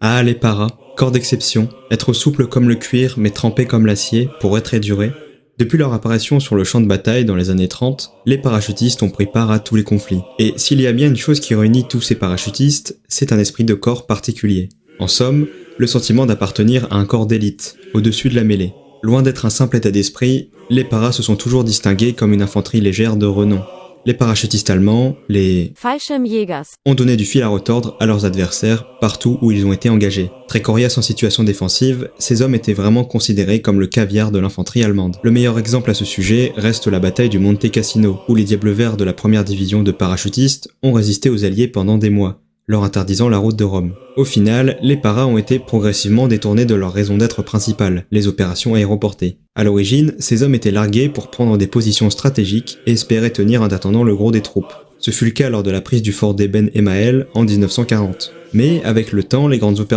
Ah, les paras, corps d'exception, être souple comme le cuir mais trempé comme l'acier pour être éduré. Depuis leur apparition sur le champ de bataille dans les années 30, les parachutistes ont pris part à tous les conflits. Et s'il y a bien une chose qui réunit tous ces parachutistes, c'est un esprit de corps particulier. En somme, le sentiment d'appartenir à un corps d'élite, au-dessus de la mêlée. Loin d'être un simple état d'esprit, les paras se sont toujours distingués comme une infanterie légère de renom. Les parachutistes allemands, les Fallschirmjägers. ont donné du fil à retordre à leurs adversaires partout où ils ont été engagés. Très coriaces en situation défensive, ces hommes étaient vraiment considérés comme le caviar de l'infanterie allemande. Le meilleur exemple à ce sujet reste la bataille du Monte Cassino, où les Diables Verts de la première division de parachutistes ont résisté aux Alliés pendant des mois, leur interdisant la route de Rome. Au final, les paras ont été progressivement détournés de leur raison d'être principale, les opérations aéroportées. À l'origine, ces hommes étaient largués pour prendre des positions stratégiques et espéraient tenir en attendant le gros des troupes. Ce fut le cas lors de la prise du fort d'Eben Emael en 1940. Mais avec le temps, les grandes opérations